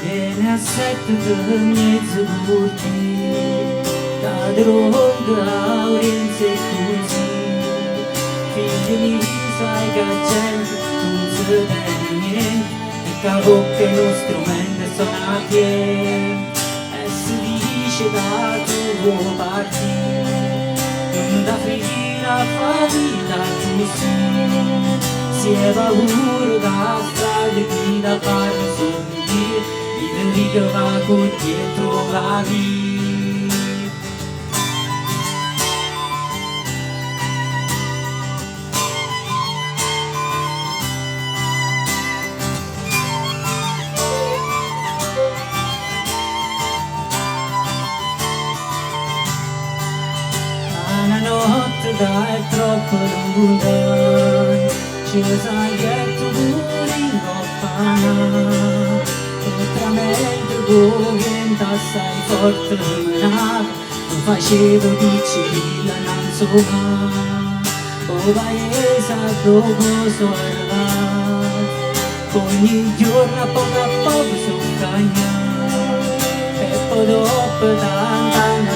Viene a sette de mezzo curti, da droga aurenze così. Figli mi sai che gente non si vede niente, e che bocca lo strumento suona pieno, e si dice da tuo partire, non da finire a famiglia così. Si è paura da strada chi da fare soffrire, e che va con dietro la vita. Una notte dai troppo lontano, ci sai che tu pure in coppana. Contramente vento assai forte menato, non facevo piccina, non so mai. O paese dove sono arrivato, ogni giorno a poco sono cagnato, e poi dopo tanta